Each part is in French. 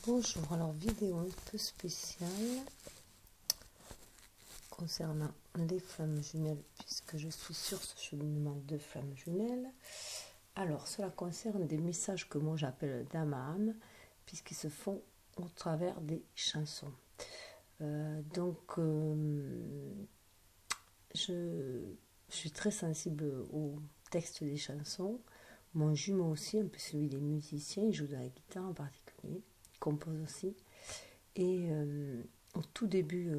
Bonjour, alors vidéo un peu spéciale concernant les flammes jumelles puisque je suis sur ce cheminement de flammes jumelles. Alors cela concerne des messages que moi j'appelle d'âme à âme puisqu'ils se font au travers des chansons. Je suis très sensible au texte des chansons. Mon jumeau aussi, un peu celui des musiciens, il joue de la guitare en particulier, il compose aussi. Et au tout début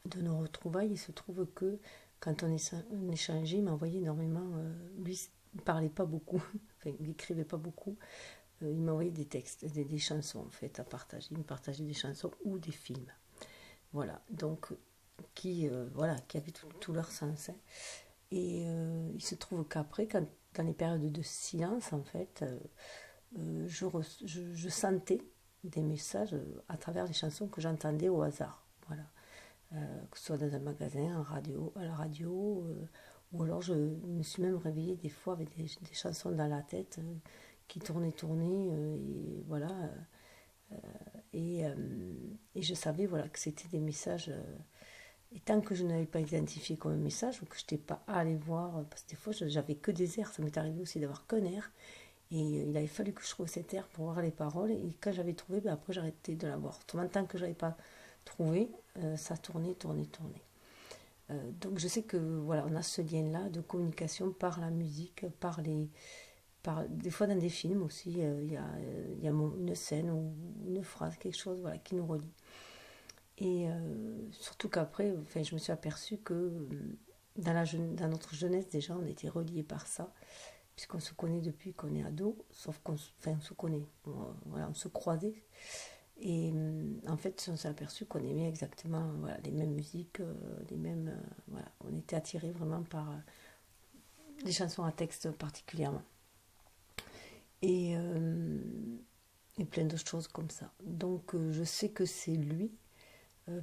de nos retrouvailles, il se trouve que quand on échangeait, il m'envoyait énormément. Lui, il ne parlait pas beaucoup, enfin, il n'écrivait pas beaucoup. Il m'envoyait des textes, des chansons en fait à partager. Il me partageait des chansons ou des films. Voilà, donc qui avaient tout leur sens. Hein. Et il se trouve qu'après, dans les périodes de silence, en fait, je sentais des messages à travers les chansons que j'entendais au hasard. Voilà. Que ce soit dans un magasin, à la radio, ou alors je me suis même réveillée des fois avec des chansons dans la tête qui tournaient, et voilà. Et je savais voilà, que c'était des messages. Et tant que je n'avais pas identifié comme un message, ou que je n'étais pas allée voir, parce que des fois j'avais que des airs, ça m'est arrivé aussi d'avoir qu'un air, et il avait fallu que je trouve cet air pour voir les paroles, et quand j'avais trouvé, après j'arrêtais de l'avoir. Tant que je n'avais pas trouvé, ça tournait. Donc je sais que voilà, on a ce lien-là de communication par la musique, des fois dans des films aussi, il y a une scène ou une phrase, quelque chose voilà, qui nous relie. Et surtout qu'après, enfin, je me suis aperçue que dans notre jeunesse, déjà, on était reliés par ça, puisqu'on se connaît depuis qu'on est ado, sauf on se connaît, on se croisait. Et en fait, on s'est aperçu qu'on aimait exactement les mêmes musiques, les mêmes. On était attirés vraiment par des chansons à texte particulièrement. Et plein d'autres choses comme ça. Donc, je sais que c'est lui.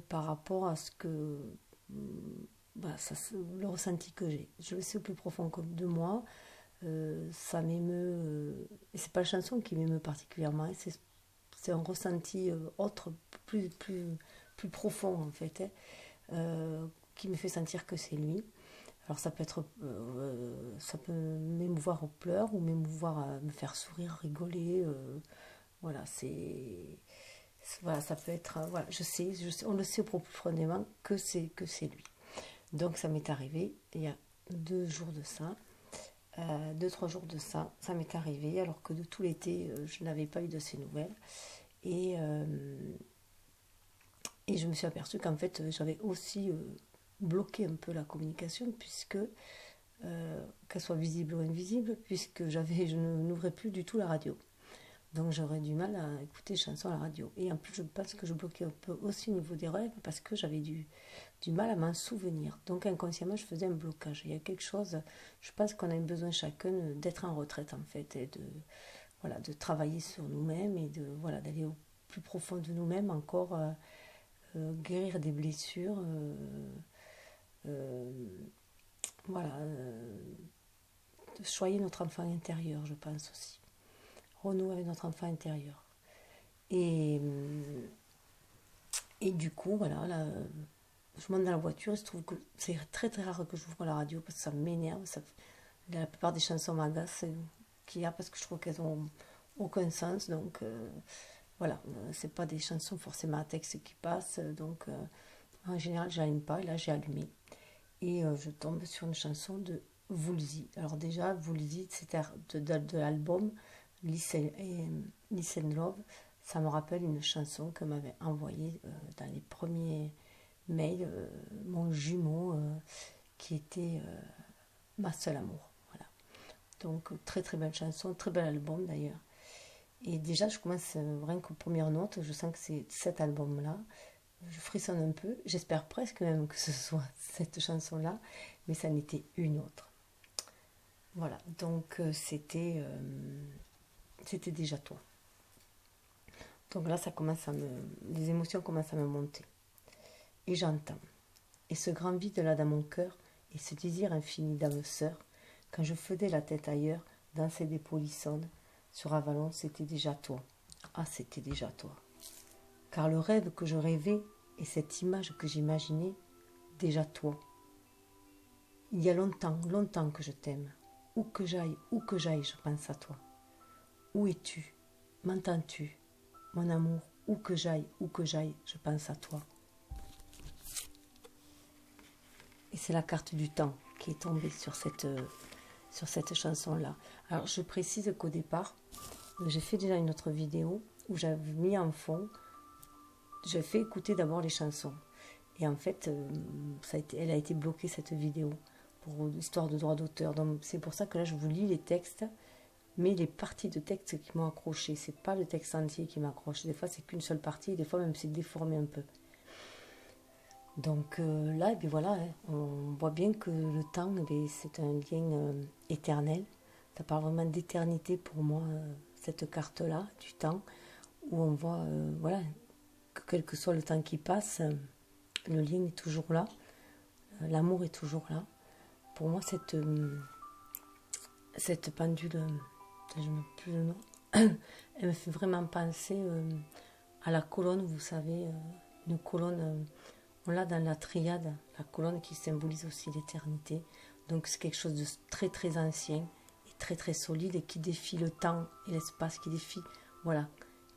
Par rapport à ce que le ressenti que j'ai. Je le sais au plus profond de moi. Ça m'émeut. Et c'est pas la chanson qui m'émeut particulièrement. C'est un ressenti autre, plus profond en fait, qui me fait sentir que c'est lui. Alors ça peut m'émouvoir aux pleurs ou m'émouvoir à me faire sourire, rigoler. Voilà, ça peut être, je sais, on le sait profondément que c'est lui. Donc ça m'est arrivé il y a 2 jours de ça, 2-3 jours de ça, ça m'est arrivé alors que de tout l'été je n'avais pas eu de ces nouvelles et je me suis aperçue qu'en fait j'avais aussi bloqué un peu la communication puisque qu'elle soit visible ou invisible puisque je n'ouvrais plus du tout la radio. Donc j'aurais du mal à écouter les chansons à la radio. Et en plus, je pense que je bloquais un peu aussi au niveau des rêves parce que j'avais du mal à m'en souvenir. Donc inconsciemment, je faisais un blocage. Il y a quelque chose, je pense qu'on a besoin chacun d'être en retraite en fait, et de travailler sur nous-mêmes et d'aller au plus profond de nous-mêmes encore, guérir des blessures, de choyer notre enfant intérieur, je pense aussi. Renouer avec notre enfant intérieur. Et du coup, voilà, là, je monte dans la voiture, il se trouve que c'est très très rare que j'ouvre la radio parce que ça m'énerve. La plupart des chansons m'agacent qu'il y a parce que je trouve qu'elles n'ont aucun sens. Donc c'est pas des chansons forcément à texte qui passent. Donc en général, j'allume pas. Et là, j'ai allumé. Et je tombe sur une chanson de Woolsey. Alors déjà, Woolsey, c'était de l'album Listen Love. Ça me rappelle une chanson que m'avait envoyée dans les premiers mails mon jumeau qui était ma seule amour. Voilà. Donc très très belle chanson, très bel album d'ailleurs. Et déjà je commence rien qu'aux premières notes, je sens que c'est cet album-là. Je frissonne un peu, j'espère presque même que ce soit cette chanson-là, mais ça n'était une autre. Voilà, donc c'était déjà toi. Donc là, les émotions commencent à me monter. Et j'entends. Et ce grand vide là dans mon cœur, et ce désir infini d'âme sœur, quand je faisais la tête ailleurs, danser des polissonnes, sur Avalon, c'était déjà toi. ah, c'était déjà toi. Car le rêve que je rêvais et cette image que j'imaginais, déjà toi. Il y a longtemps, longtemps que je t'aime. Où que j'aille, je pense à toi. Où es-tu? M'entends-tu? Mon amour, où que j'aille, je pense à toi. Et c'est la carte du temps qui est tombée sur cette chanson-là. Alors, je précise qu'au départ, j'ai fait déjà une autre vidéo où j'avais mis en fond, j'ai fait écouter d'abord les chansons. Et en fait, elle a été bloquée, cette vidéo, pour histoire de droit d'auteur. Donc, c'est pour ça que là, je vous lis les textes, mais les parties de texte qui m'ont accroché. C'est pas le texte entier qui m'accroche. Des fois, c'est qu'une seule partie, et des fois, même, c'est déformé un peu. Donc là, et bien voilà, hein, on voit bien que le temps, c'est un lien éternel. Ça parle vraiment d'éternité pour moi, cette carte-là, du temps, où on voit, voilà, que quel que soit le temps qui passe, le lien est toujours là, l'amour est toujours là. Pour moi, cette pendule, je ne sais plus le nom, elle me fait vraiment penser à la colonne, vous savez, une colonne, on l'a dans la triade, la colonne qui symbolise aussi l'éternité. Donc c'est quelque chose de très très ancien et très très solide et qui défie le temps et l'espace, qui défie, voilà,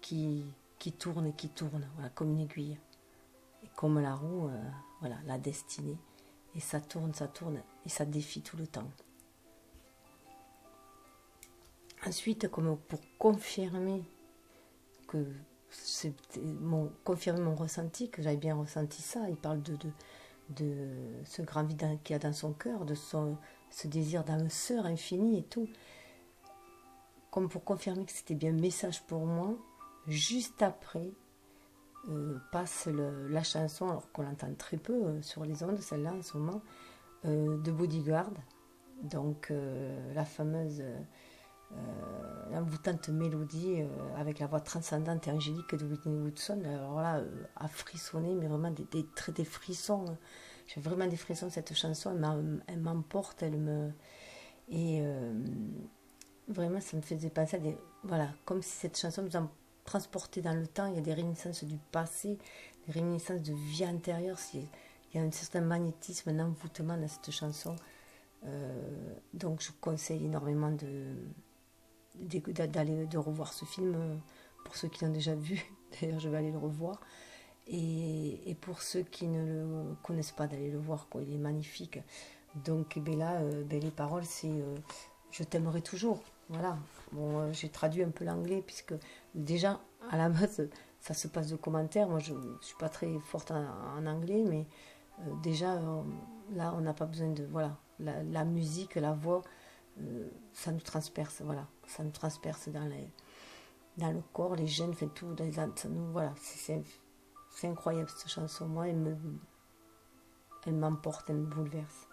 qui tourne, voilà, comme une aiguille. Et comme la roue, voilà, la destinée. Et ça tourne, et ça défie tout le temps. Ensuite, comme pour confirmer que confirmer mon ressenti, que j'avais bien ressenti ça, il parle de ce grand vide qu'il y a dans son cœur, de ce désir d'âme sœur infini et tout. Comme pour confirmer que c'était bien un message pour moi, juste après passe la chanson, alors qu'on l'entend très peu sur les ondes, celle-là en ce moment, de Bodyguard, donc la fameuse l'envoûtante mélodie avec la voix transcendante et angélique de Whitney Houston. Alors là, à frissonner, mais vraiment des frissons. J'ai vraiment des frissons, cette chanson, elle m'emporte, et vraiment, ça me faisait penser à voilà, comme si cette chanson nous a transporté dans le temps. Il y a des réminiscences du passé, des réminiscences de vie antérieure. Il y a un certain magnétisme, un envoûtement dans cette chanson. Donc je conseille énormément de revoir ce film, pour ceux qui l'ont déjà vu. D'ailleurs, je vais aller le revoir. Et pour ceux qui ne le connaissent pas, d'aller le voir, quoi. Il est magnifique. Donc là, les paroles, c'est je t'aimerai toujours. Voilà. Bon, j'ai traduit un peu l'anglais, puisque déjà, à la base, ça se passe de commentaires. Moi, je ne suis pas très forte en anglais, mais déjà, là, on n'a pas besoin de... Voilà, la musique, la voix, ça nous transperce, voilà. Ça nous transperce dans le corps, les gènes, fait tout. Voilà, c'est incroyable, cette chanson. Moi, elle m'emporte, elle me bouleverse.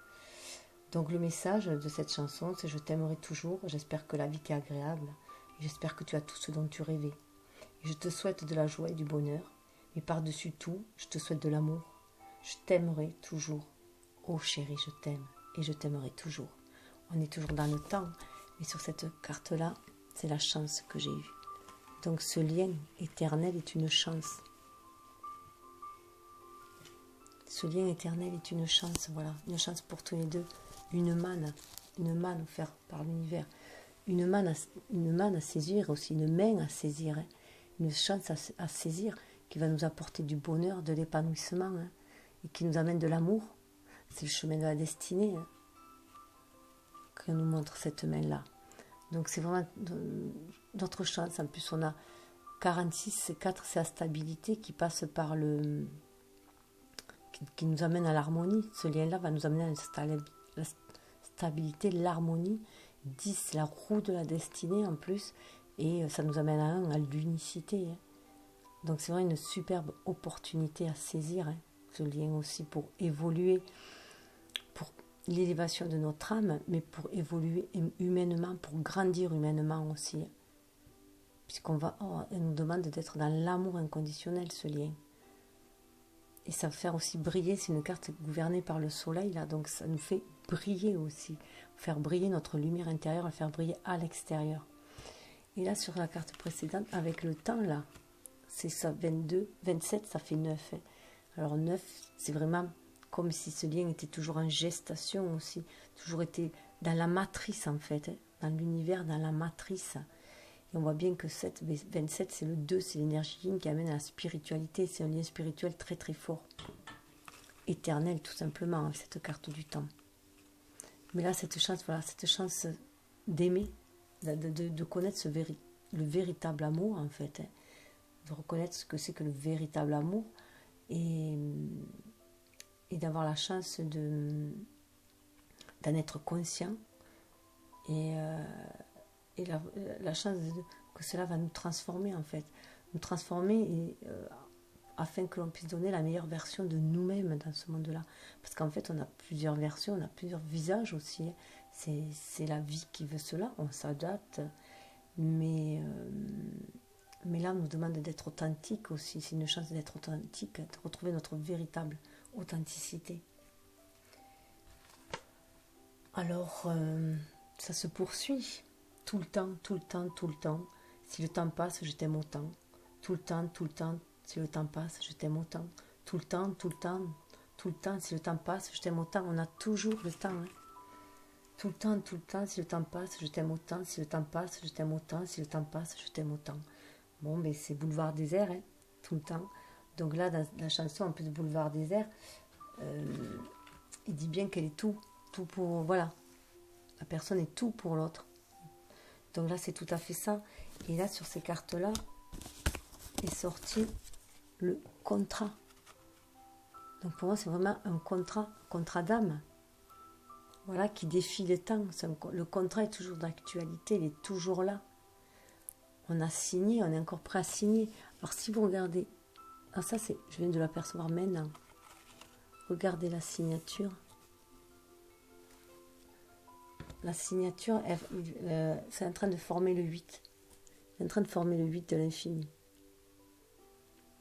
Donc le message de cette chanson, c'est: je t'aimerai toujours, j'espère que la vie t'est agréable, et j'espère que tu as tout ce dont tu rêvais. Et je te souhaite de la joie et du bonheur, mais par-dessus tout, je te souhaite de l'amour. Je t'aimerai toujours. Oh chérie, je t'aime, et je t'aimerai toujours. On est toujours dans le temps, mais sur cette carte-là, c'est la chance que j'ai eue. Donc ce lien éternel est une chance. Ce lien éternel est une chance, voilà, une chance pour tous les deux. Une manne offerte par l'univers, une manne à saisir, aussi une main à saisir, hein. Une chance à saisir qui va nous apporter du bonheur, de l'épanouissement, hein, et qui nous amène de l'amour. C'est le chemin de la destinée, hein, que nous montre cette main-là. Donc c'est vraiment notre chance. En plus, on a 46, 4, c'est la stabilité qui passe par qui nous amène à l'harmonie. Ce lien-là va nous amener à la stabilité, l'harmonie. 10, la roue de la destinée en plus, et ça nous amène à l'unicité, hein. Donc c'est vraiment une superbe opportunité à saisir, hein, ce lien aussi, pour évoluer, pour l'élévation de notre âme, mais pour évoluer humainement, pour grandir humainement aussi, hein. Elle nous demande d'être dans l'amour inconditionnel, ce lien. Et ça va faire aussi briller, c'est une carte gouvernée par le soleil, là, donc ça nous fait briller aussi, faire briller notre lumière intérieure, la faire briller à l'extérieur. Et là, sur la carte précédente, avec le temps, là, c'est ça, 22, 27, ça fait 9. Hein. Alors 9, c'est vraiment comme si ce lien était toujours en gestation aussi, toujours été dans la matrice en fait, hein, dans l'univers, dans la matrice. Et on voit bien que 27, c'est le 2, c'est l'énergie yin qui amène à la spiritualité, c'est un lien spirituel très très fort, éternel tout simplement, avec cette carte du temps. Mais là, cette chance, voilà, cette chance d'aimer, de connaître le véritable amour en fait, hein, de reconnaître ce que c'est que le véritable amour et d'avoir la chance d'en être conscient et la chance que cela va nous transformer en fait, nous transformer afin que l'on puisse donner la meilleure version de nous-mêmes dans ce monde-là. Parce qu'en fait, on a plusieurs versions, on a plusieurs visages aussi. C'est la vie qui veut cela, on s'adapte. Mais là, on nous demande d'être authentique aussi. C'est une chance d'être authentique, de retrouver notre véritable authenticité. Alors, ça se poursuit tout le temps, tout le temps, tout le temps. Si le temps passe, je t'aime autant. Tout le temps, si le temps passe, je t'aime autant. Tout le temps, tout le temps, tout le temps, si le temps passe, je t'aime autant. On a toujours le temps. Hein. Tout le temps, si le temps passe, je t'aime autant. Si le temps passe, je t'aime autant. Si le temps passe, je t'aime autant. Bon, mais c'est Boulevard Désert, hein, tout le temps. Donc là, dans la chanson, en plus de Boulevard Désert, il dit bien qu'elle est tout pour, voilà. La personne est tout pour l'autre. Donc là, c'est tout à fait ça. Et là, sur ces cartes-là, est sorti le contrat. Donc pour moi, c'est vraiment un contrat d'âme. Voilà, qui défie le temps. Le contrat est toujours d'actualité, il est toujours là. On a signé, on est encore prêt à signer. Alors si vous regardez, ah ça c'est, je viens de l'apercevoir maintenant. Regardez la signature. La signature, c'est en train de former le 8. C'est en train de former le 8 de l'infini.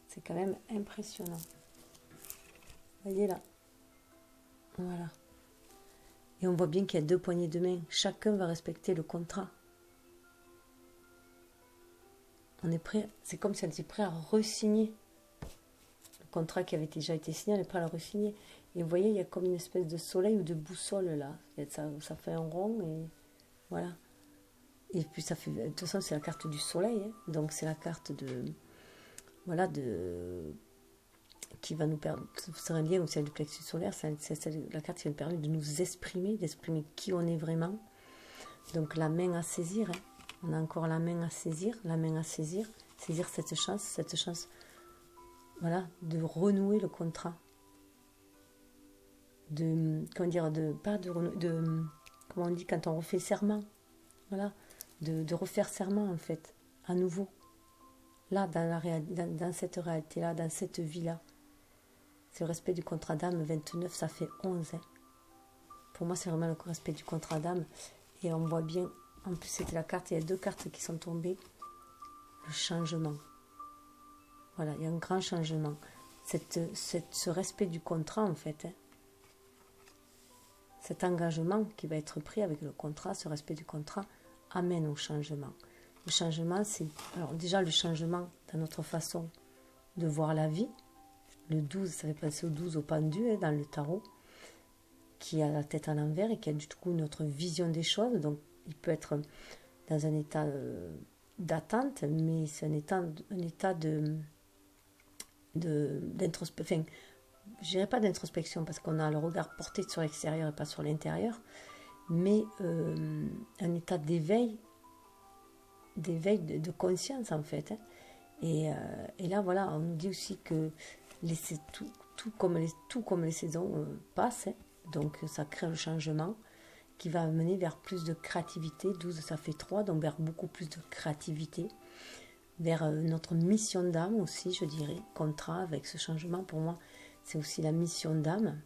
C'est quand même impressionnant. Voyez là. Voilà. Et on voit bien qu'il y a 2 poignées de main. Chacun va respecter le contrat. On est prêt, c'est comme si on était prêt à re-signer. Le contrat qui avait déjà été signé, on est prêt à le re-signer. Et vous voyez, il y a comme une espèce de soleil ou de boussole là. Ça fait un rond et voilà. Et puis ça fait, de toute façon c'est la carte du soleil. Hein. Donc c'est la carte de, voilà, qui va nous permettre, c'est un lien aussi avec le plexus solaire, c'est la carte qui va nous permettre de nous exprimer, d'exprimer qui on est vraiment. Donc la main à saisir, hein. On a encore la main à saisir, saisir cette chance, voilà, de renouer le contrat. Comment on dit quand on refait serment, voilà, de refaire serment en fait, à nouveau. Là, dans cette réalité-là, dans cette vie-là. C'est le respect du contrat d'âme, 29, ça fait 11. Hein. Pour moi, c'est vraiment le respect du contrat d'âme. Et on voit bien, en plus c'était la carte, il y a 2 cartes qui sont tombées. Le changement. Voilà, il y a un grand changement. Ce respect du contrat, en fait. Hein. Cet engagement qui va être pris avec le contrat, ce respect du contrat, amène au changement. Le changement, c'est... Alors déjà, le changement dans notre façon de voir la vie. Le 12, ça fait penser au 12 au pendu, hein, dans le tarot, qui a la tête à l'envers et qui a du coup notre vision des choses. Donc, il peut être dans un état d'attente, mais c'est un état d'introspection. Enfin, je dirais pas d'introspection parce qu'on a le regard porté sur l'extérieur et pas sur l'intérieur, mais un état d'éveil de conscience en fait. Hein. Et là, voilà, on nous dit aussi que tout comme les saisons passent, hein, donc ça crée le changement qui va mener vers plus de créativité. 12, ça fait 3, donc vers beaucoup plus de créativité, vers notre mission d'âme aussi, je dirais, contrat avec ce changement. Pour moi, c'est aussi la mission d'âme,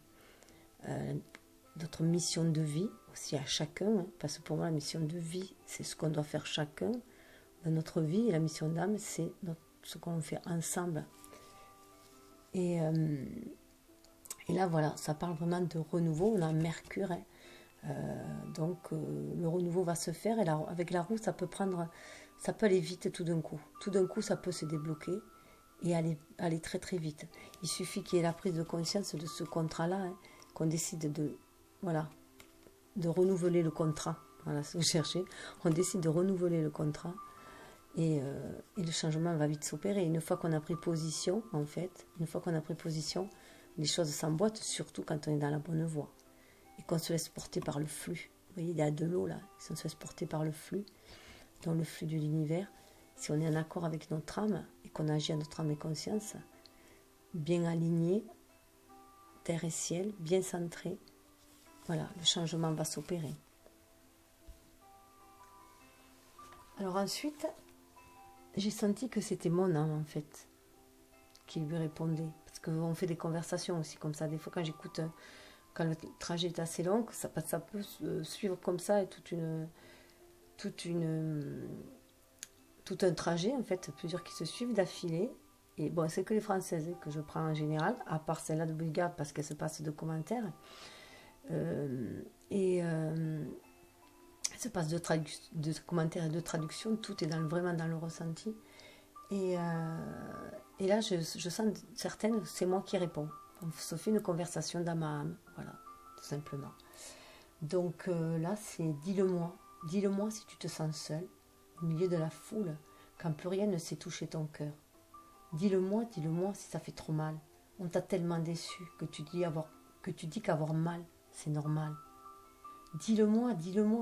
notre mission de vie aussi à chacun, hein, parce que pour moi, la mission de vie, c'est ce qu'on doit faire chacun dans notre vie, et la mission d'âme, c'est ce qu'on fait ensemble. Et là, voilà, ça parle vraiment de renouveau. On a Mercure, hein. Donc le renouveau va se faire. Et là, avec la roue, ça peut prendre ça peut aller vite tout d'un coup. Tout d'un coup, ça peut se débloquer et aller très très vite. Il suffit qu'il y ait la prise de conscience de ce contrat-là, hein, qu'on décide de, voilà, de renouveler le contrat. Voilà ce que je cherchais. On décide de renouveler le contrat et le changement va vite s'opérer. Une fois qu'on a pris position, en fait, une fois qu'on a pris position, les choses s'emboîtent, surtout quand on est dans la bonne voie et qu'on se laisse porter par le flux. Vous voyez, il y a de l'eau là, si on se laisse porter par le flux, dans le flux de l'univers, si on est en accord avec notre âme et qu'on agit à notre âme et conscience, bien aligné, terre et ciel, bien centré, voilà, le changement va s'opérer. Alors ensuite, j'ai senti que c'était mon âme en fait qui lui répondait. Parce qu'on fait des conversations aussi comme ça. Des fois quand j'écoute, quand le trajet est assez long, ça peut suivre comme ça et tout un trajet en fait, plusieurs qui se suivent d'affilée. Et bon, c'est que les françaises que je prends en général, à part celle-là de Bulgare parce qu'elle se passe de commentaires. Ça passe de commentaires et de traduction, tout est vraiment dans le ressenti. Et là, je sens certaines, c'est moi qui réponds. On se fait une conversation dans ma âme, voilà, tout simplement. Donc là, c'est dis-le-moi. Dis-le-moi si tu te sens seul, au milieu de la foule, quand plus rien ne sait toucher ton cœur. Dis-le-moi si ça fait trop mal. On t'a tellement déçu que tu dis qu'avoir mal, c'est normal. Dis-le-moi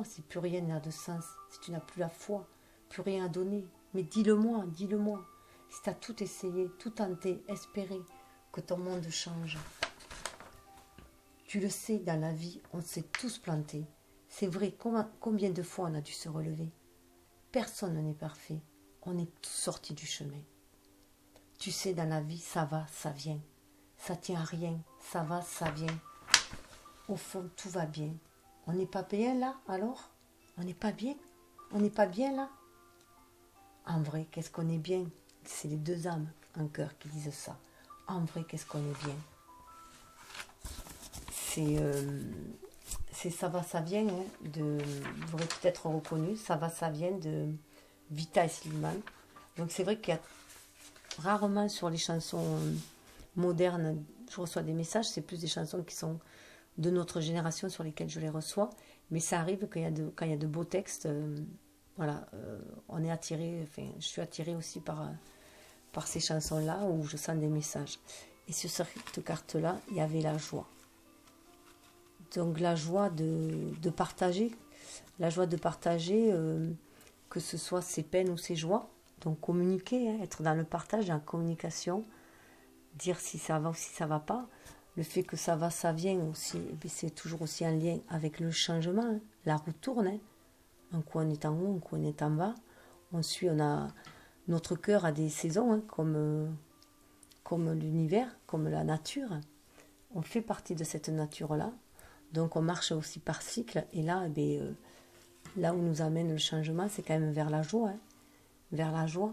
si plus rien n'a de sens, si tu n'as plus la foi, plus rien à donner. Mais dis-le-moi. Si tu as tout essayé, tout tenté, espéré que ton monde change. Tu le sais, dans la vie, on s'est tous plantés. C'est vrai, combien de fois on a dû se relever. Personne n'est parfait. On est tous sortis du chemin. Tu sais, dans la vie, ça va, ça vient. Ça tient à rien, ça va, ça vient. Au fond, tout va bien. On n'est pas bien là, alors? On n'est pas bien? On n'est pas bien là? En vrai, qu'est-ce qu'on est bien? C'est les deux âmes en cœur qui disent ça. En vrai, qu'est-ce qu'on est bien? C'est ça va, ça vient, hein, vous aurez peut-être reconnu, ça va, ça vient de Vita et Slimane. Donc c'est vrai qu'il y a rarement sur les chansons modernes, je reçois des messages, c'est plus des chansons qui sont de notre génération sur lesquelles je les reçois, mais ça arrive quand il y a de beaux textes, voilà, on est attiré, enfin, je suis attirée aussi par ces chansons-là où je sens des messages. Et sur cette carte-là, il y avait la joie. Donc la joie de partager, que ce soit ses peines ou ses joies, donc communiquer, hein, être dans le partage, dans la communication, dire si ça va ou si ça va pas. Le fait que ça va, ça vient aussi, c'est toujours aussi en lien avec le changement, hein. La roue tourne, hein. Un coup on est en haut, un coup on est en bas. Notre cœur a des saisons, hein, comme l'univers, comme la nature. On fait partie de cette nature-là. Donc on marche aussi par cycle. Et là, là où nous amène le changement, c'est quand même vers la joie. Hein. Vers la joie.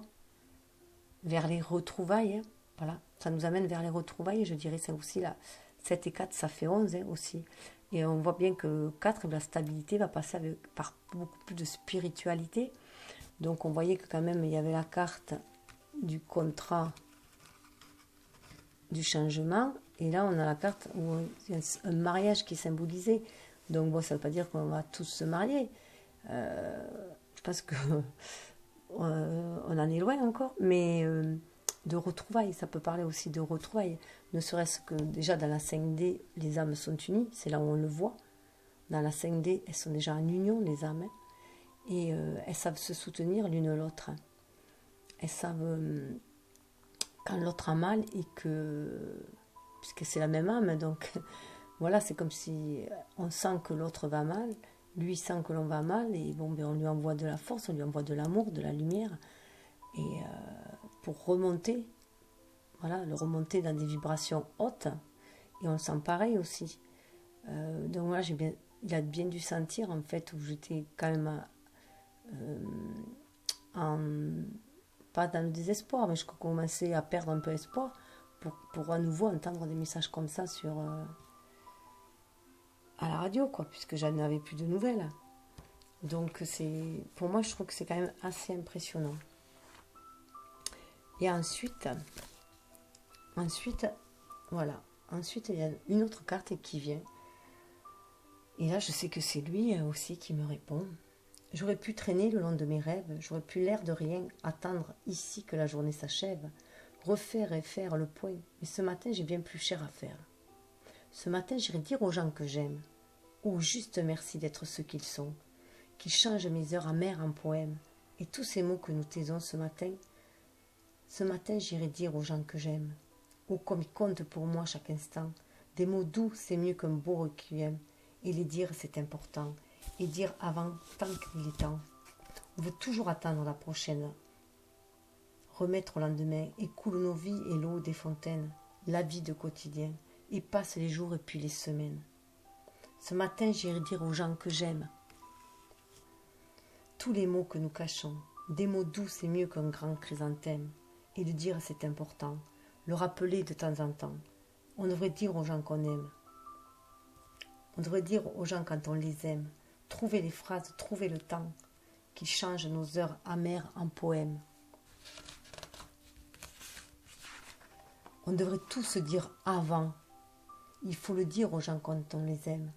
Vers les retrouvailles. Hein. Voilà. Ça nous amène vers les retrouvailles. Je dirais ça aussi, là. 7 et 4, ça fait 11 hein, aussi. Et on voit bien que 4, la stabilité va passer par beaucoup plus de spiritualité. Donc on voyait que quand même, il y avait la carte du contrat du changement. Et là, on a la carte où il y a un mariage qui est symbolisé. Donc, bon, ça ne veut pas dire qu'on va tous se marier. Je pense que on en est loin encore. Mais de retrouvailles, ça peut parler aussi de retrouvailles. Ne serait-ce que déjà dans la 5D, les âmes sont unies. C'est là où on le voit. Dans la 5D, elles sont déjà en union, les âmes. Et elles savent se soutenir l'une l'autre. Elles savent, quand l'autre a mal et que... puisque c'est la même âme, donc voilà, c'est comme si on sent que l'autre va mal, lui sent que l'on va mal, et bon, on lui envoie de la force, on lui envoie de l'amour, de la lumière, et pour remonter, voilà, le remonter dans des vibrations hautes, et on le sent pareil aussi. Donc voilà, il a bien dû sentir, en fait, où j'étais quand même pas dans le désespoir, mais je commençais à perdre un peu espoir, pour à nouveau entendre des messages comme ça à la radio, quoi, puisque je n'avais plus de nouvelles. Donc, pour moi, je trouve que c'est quand même assez impressionnant. Et ensuite, voilà. Ensuite, il y a une autre carte qui vient. Et là, je sais que c'est lui aussi qui me répond. J'aurais pu traîner le long de mes rêves, j'aurais pu l'air de rien, attendre ici que la journée s'achève, refaire et faire le point. Mais ce matin, j'ai bien plus cher à faire. Ce matin, j'irai dire aux gens que j'aime, ou juste merci d'être ce qu'ils sont, qu'ils changent mes heures amères en poèmes, et tous ces mots que nous taisons ce matin, j'irai dire aux gens que j'aime. Oh, comme ils comptent pour moi chaque instant. Des mots doux, c'est mieux qu'un beau requiem. Et les dire, c'est important. Et dire avant, tant qu'il est temps. On veut toujours attendre la prochaine. Remettre au lendemain, et coule nos vies et l'eau des fontaines. La vie de quotidien. Et passe les jours et puis les semaines. Ce matin, j'irai dire aux gens que j'aime. Tous les mots que nous cachons. Des mots doux, c'est mieux qu'un grand chrysanthème. Et de dire, c'est important. Le rappeler de temps en temps. On devrait dire aux gens qu'on aime. On devrait dire aux gens quand on les aime. Trouver les phrases, trouver le temps qui change nos heures amères en poèmes. On devrait tout se dire avant. Il faut le dire aux gens quand on les aime.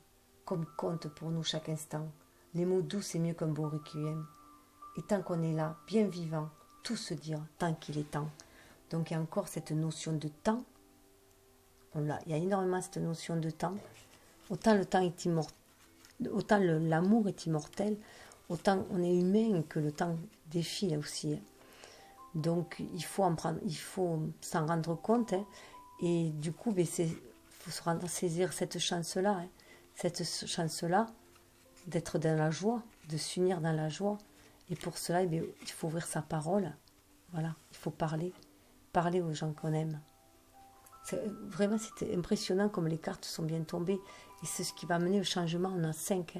Comme compte pour nous chaque instant. Les mots doux, c'est mieux qu'un beau requiem. Et tant qu'on est là, bien vivant, tout se dire tant qu'il est temps. Donc il y a encore cette notion de temps. Il y a énormément cette notion de temps. Autant le temps est immortel, autant l'amour est immortel, autant on est humain que le temps défile aussi. Donc il faut s'en rendre compte. Et du coup, il faut saisir cette chance-là. Cette chance-là d'être dans la joie, de s'unir dans la joie. Et pour cela, il faut ouvrir sa parole. Voilà, il faut parler aux gens qu'on aime. Vraiment, c'était impressionnant comme les cartes sont bien tombées. Et c'est ce qui va mener au changement. On a 5.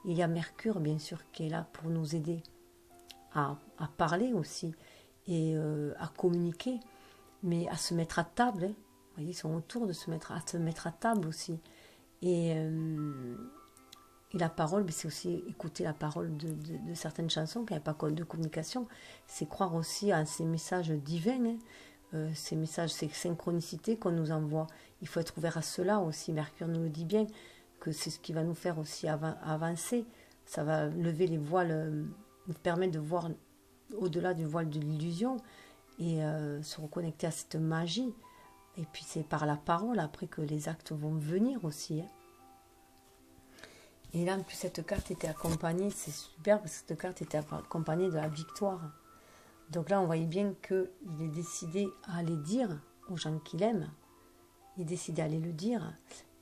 Il y a Mercure, bien sûr, qui est là pour nous aider à parler aussi et à communiquer, mais à se mettre à table. Vous voyez, ils sont autour de se mettre à table aussi. Et la parole, c'est aussi écouter la parole de certaines chansons, qu'il n'y a pas de communication. C'est croire aussi à ces messages divins, ces messages, ces synchronicités qu'on nous envoie. Il faut être ouvert à cela aussi. Mercure nous le dit bien, que c'est ce qui va nous faire aussi avancer. Ça va lever les voiles, nous permettre de voir au-delà du voile de l'illusion et se reconnecter à cette magie. Et puis c'est par la parole après que les actes vont venir aussi. Et là, en plus, cette carte était accompagnée, c'est super parce que cette carte était accompagnée de la victoire. Donc là, on voyait bien qu'il est décidé à aller dire aux gens qu'il aime. Il est décidé à aller le dire.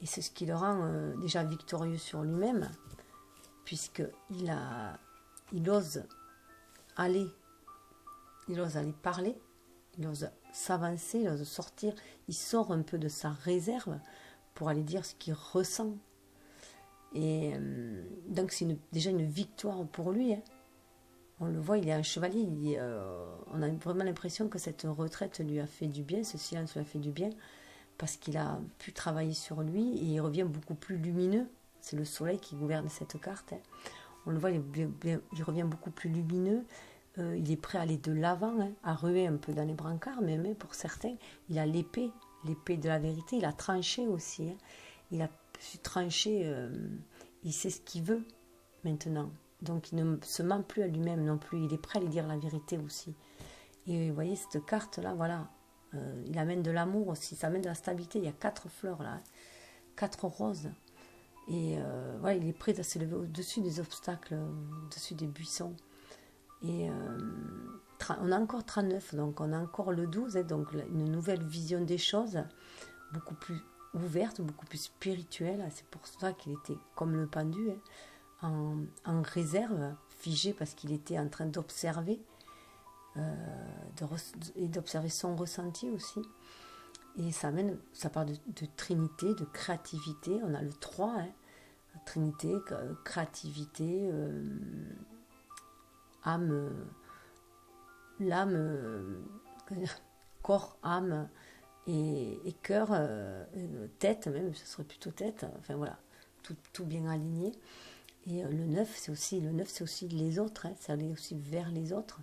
Et c'est ce qui le rend déjà victorieux sur lui-même, puisqu'il ose aller parler, il ose s'avancer, il ose sortir, il sort un peu de sa réserve pour aller dire ce qu'il ressent. Et donc c'est déjà une victoire pour lui. On le voit, il est un chevalier. On a vraiment l'impression que cette retraite lui a fait du bien, ce silence lui a fait du bien, parce qu'il a pu travailler sur lui et il revient beaucoup plus lumineux. C'est le soleil qui gouverne cette carte. On le voit, il revient beaucoup plus lumineux. Il est prêt à aller de l'avant, à ruer un peu dans les brancards, même pour certains. Il a l'épée de la vérité. Il a tranché aussi. Il a su trancher. Il sait ce qu'il veut maintenant. Donc il ne se ment plus à lui-même non plus. Il est prêt à lui dire la vérité aussi. Et vous voyez, cette carte-là, voilà. Il amène de l'amour aussi. Ça amène de la stabilité. Il y a 4 fleurs là. 4 roses. Et voilà, il est prêt à se lever au-dessus des obstacles, au-dessus des buissons. Et on a encore 39, donc on a encore le 12, donc une nouvelle vision des choses, beaucoup plus ouverte, beaucoup plus spirituelle. C'est pour ça qu'il était comme le pendu, en réserve, figé, parce qu'il était en train d'observer, et d'observer son ressenti aussi. Et ça parle de trinité, de créativité. On a le 3, trinité, créativité, âme, l'âme, corps, âme et cœur, tête même, ce serait plutôt tête, enfin voilà, tout bien aligné. Et le 9, c'est aussi les autres, hein, c'est aller aussi vers les autres.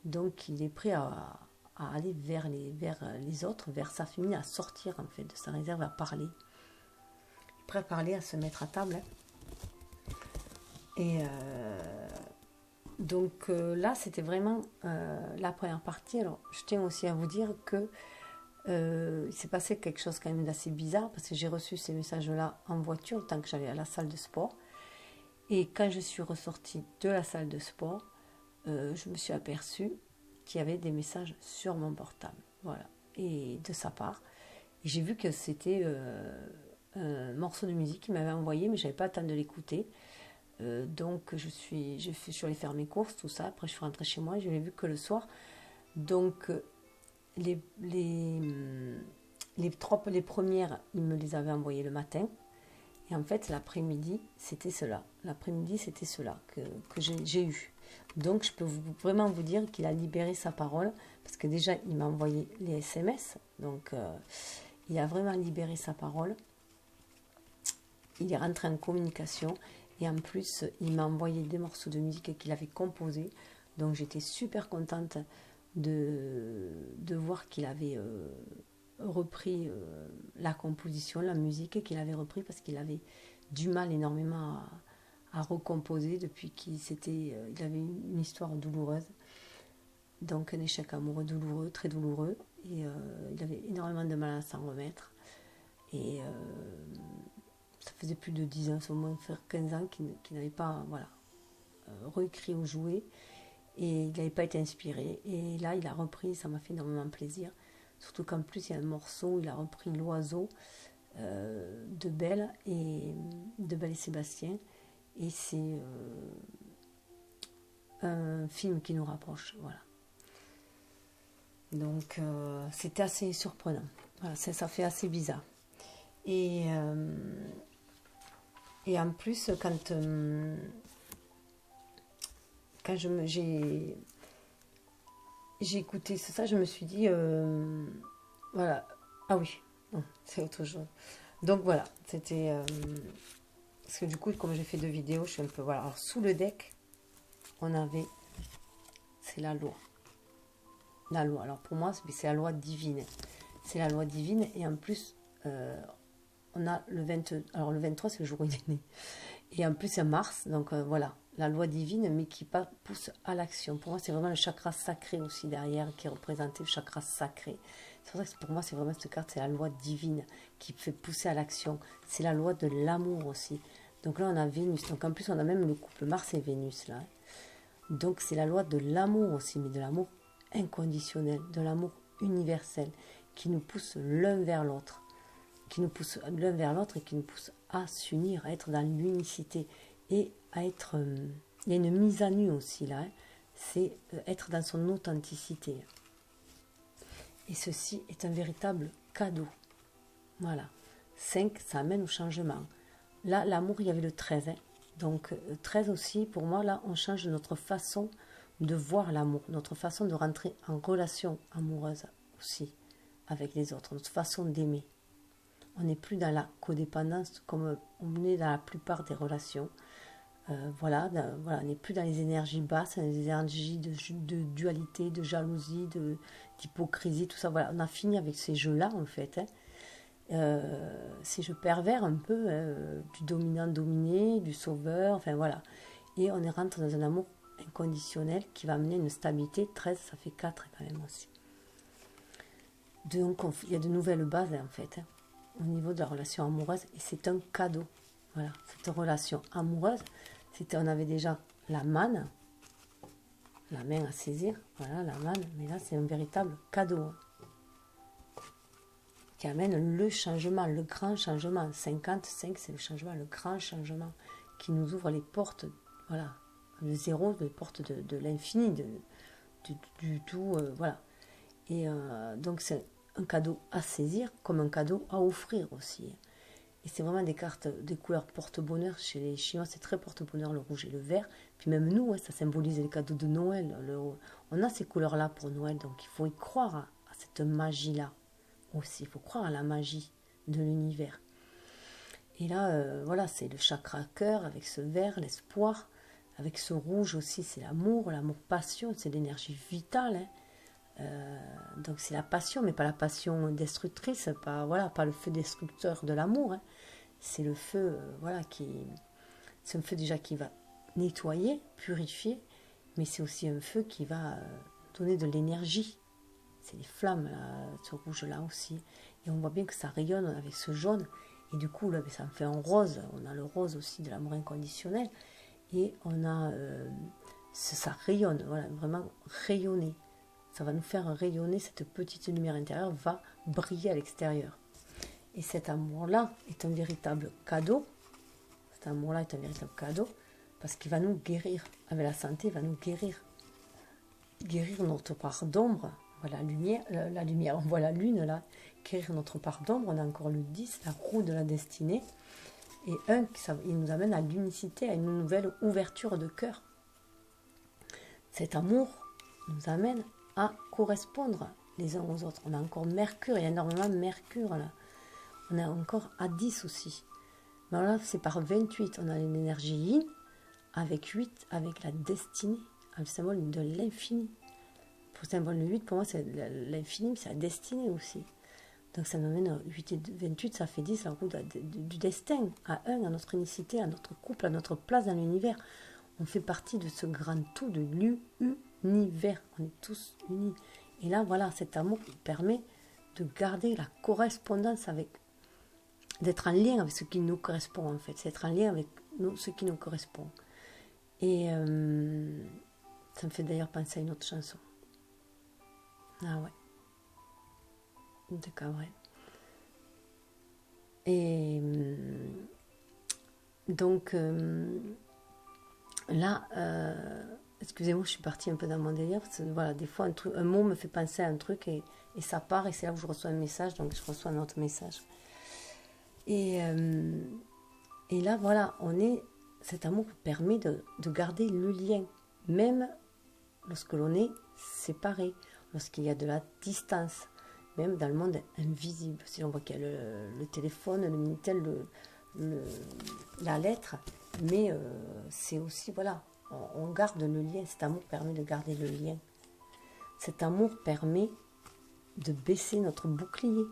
Donc il est prêt à aller vers les autres, vers sa famille, à sortir en fait de sa réserve, à parler. Il est prêt à parler, à se mettre à table. Hein. Et donc là, c'était vraiment la première partie. Alors, je tiens aussi à vous dire que il s'est passé quelque chose quand même d'assez bizarre parce que j'ai reçu ces messages-là en voiture tant que j'allais à la salle de sport. Et quand je suis ressortie de la salle de sport, je me suis aperçue qu'il y avait des messages sur mon portable. Voilà. Et de sa part. Et j'ai vu que c'était un morceau de musique qu'il m'avait envoyé, mais je n'avais pas le temps de l'écouter. Donc je suis allée faire mes courses, tout ça. Après je suis rentrée chez moi et je l'ai vu que le soir. Donc les premières, il me les avait envoyées le matin. Et en fait, l'après-midi, c'était cela. L'après-midi, c'était cela que j'ai eu. Donc, je peux vraiment vous dire qu'il a libéré sa parole. Parce que déjà, il m'a envoyé les SMS. Donc, il a vraiment libéré sa parole. Il est rentré en communication. Et en plus, il m'a envoyé des morceaux de musique qu'il avait composés. Donc, j'étais super contente de voir qu'il avait repris la composition, la musique qu'il avait repris parce qu'il avait du mal énormément à recomposer depuis qu'il avait une histoire douloureuse, donc un échec amoureux douloureux, très douloureux, et il avait énormément de mal à s'en remettre. Et ça faisait plus de 10 ans, au moins faire 15 ans qu'il n'avait pas réécrit ou joué, et il n'avait pas été inspiré. Et là, il a repris, ça m'a fait énormément plaisir. Surtout qu'en plus, il y a un morceau, il a repris L'Oiseau de Belle et Sébastien. Et c'est un film qui nous rapproche. Voilà. Donc, c'était assez surprenant. Voilà, ça fait assez bizarre. Et en plus, quand j'ai écouté ça, je me suis dit, voilà, ah oui, non, c'est autre chose. Donc voilà, c'était, parce que du coup, comme j'ai fait 2 vidéos, je suis un peu, voilà. Alors sous le deck, on avait, c'est la loi. La loi, alors pour moi, c'est la loi divine. C'est la loi divine, et en plus, on a le 23, c'est le jour où il est né. Et en plus, c'est Mars, donc voilà, la loi divine, mais qui pousse à l'action. Pour moi, c'est vraiment le chakra sacré aussi derrière, qui est représenté, le chakra sacré. C'est pour ça que pour moi, c'est vraiment cette carte, c'est la loi divine qui fait pousser à l'action. C'est la loi de l'amour aussi. Donc là, on a Vénus. Donc en plus, on a même le couple Mars et Vénus là. Donc c'est la loi de l'amour aussi, mais de l'amour inconditionnel, de l'amour universel, qui nous pousse l'un vers l'autre. Qui nous pousse l'un vers l'autre et qui nous pousse à s'unir, à être dans l'unicité et à être... il y a une mise à nu aussi là, hein. C'est être dans son authenticité. Et ceci est un véritable cadeau. Voilà. 5, ça amène au changement. Là, l'amour, il y avait le 13. Hein. Donc 13 aussi, pour moi, là, on change notre façon de voir l'amour, notre façon de rentrer en relation amoureuse aussi avec les autres, notre façon d'aimer. On n'est plus dans la codépendance comme on est dans la plupart des relations. Voilà, on n'est plus dans les énergies basses, les énergies de dualité, de jalousie, d'hypocrisie, tout ça. Voilà, on a fini avec ces jeux-là, en fait. Hein. Ces jeux pervers un peu, du dominant-dominé, du sauveur, enfin voilà. Et on est rentré dans un amour inconditionnel qui va amener une stabilité. 13, ça fait 4 quand même aussi. Donc, il y a de nouvelles bases, en fait. Hein. Au niveau de la relation amoureuse, et c'est un cadeau. Voilà, cette relation amoureuse, on avait déjà la manne, la main à saisir, voilà, la manne, mais là c'est un véritable cadeau hein, qui amène le changement, le grand changement. 55, c'est le changement, le grand changement qui nous ouvre les portes, voilà, le zéro, les portes de l'infini, du tout, voilà. Et donc c'est un cadeau à saisir comme un cadeau à offrir aussi. Et c'est vraiment des cartes, des couleurs porte-bonheur. Chez les Chinois, c'est très porte-bonheur, le rouge et le vert. Puis même nous, ouais, ça symbolise les cadeaux de Noël. On a ces couleurs-là pour Noël, donc il faut y croire à cette magie-là aussi. Il faut croire à la magie de l'univers. Et là, voilà, c'est le chakra cœur avec ce vert, l'espoir. Avec ce rouge aussi, c'est l'amour passion, c'est l'énergie vitale. Hein. Donc c'est la passion, mais pas la passion destructrice, pas, voilà, pas le feu destructeur de l'amour. Hein. C'est le feu, voilà, c'est un feu déjà qui va nettoyer, purifier, mais c'est aussi un feu qui va donner de l'énergie. C'est les flammes, là, ce rouge-là aussi. Et on voit bien que ça rayonne avec ce jaune. Et du coup, là, ça en fait un rose. On a le rose aussi de l'amour inconditionnel. Et on a... ça rayonne, voilà, vraiment rayonner. Ça va nous faire rayonner, cette petite lumière intérieure va briller à l'extérieur. Et cet amour-là est un véritable cadeau. Cet amour-là est un véritable cadeau parce qu'il va nous guérir. Avec la santé, il va nous guérir. Guérir notre part d'ombre. Voilà la lumière, on voit la lune là. Guérir notre part d'ombre. On a encore le 10, la roue de la destinée. Et il nous amène à l'unicité, à une nouvelle ouverture de cœur. Cet amour nous amène à correspondre les uns aux autres. On a encore Mercure, il y a énormément de Mercure là. On a encore à 10 aussi. Mais là, c'est par 28. On a une énergie yin, avec 8, avec la destinée, le symbole de l'infini. Pour le symbole de 8, pour moi, c'est l'infini, mais c'est la destinée aussi. Donc ça nous amène à 8 et 28, ça fait 10, la roue du destin, à 1, à notre unicité, à notre couple, à notre place dans l'univers. On fait partie de ce grand tout de l'univers. On est tous unis. Et là, voilà, cet amour qui permet de garder la correspondance avec, d'être en lien avec ce qui nous correspond en fait. C'est être en lien avec ce qui nous correspond. Et ça me fait d'ailleurs penser à une autre chanson. Ah ouais. De Cabrel. Et donc là, excusez-moi, je suis partie un peu dans mon délire. Parce que, voilà, des fois, un mot me fait penser à un truc et ça part et c'est là où je reçois un message, donc je reçois un autre message. Et là, voilà, cet amour permet de garder le lien, même lorsque l'on est séparé, lorsqu'il y a de la distance, même dans le monde invisible. Si on voit qu'il y a le téléphone, le Minitel, la lettre, mais c'est aussi, voilà, on garde le lien. Cet amour permet de garder le lien. Cet amour permet de baisser notre bouclier.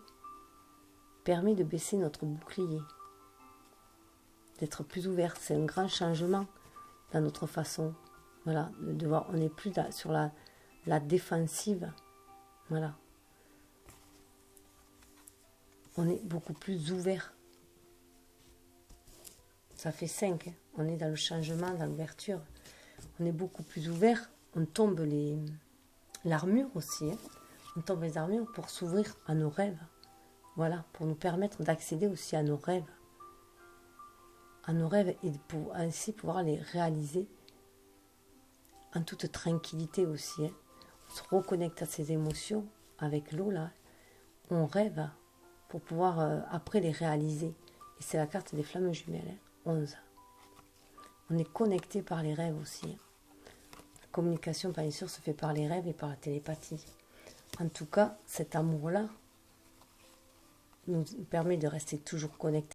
D'être plus ouvert. C'est un grand changement dans notre façon, voilà, de voir. On n'est plus sur la défensive, voilà. On est beaucoup plus ouvert. Ça fait 5, hein. On est dans le changement, dans l'ouverture. On est beaucoup plus ouvert. On tombe l'armure aussi, hein. On tombe les armures pour s'ouvrir à nos rêves. Voilà, pour nous permettre d'accéder aussi à nos rêves. Et pour ainsi pouvoir les réaliser en toute tranquillité aussi. Hein. On se reconnecte à ses émotions avec l'eau là. On rêve pour pouvoir après les réaliser. Et c'est la carte des flammes jumelles, hein, 11. On est connecté par les rêves aussi. Hein. La communication, bien sûr, se fait par les rêves et par la télépathie. En tout cas, cet amour-là nous permet de rester toujours connectés.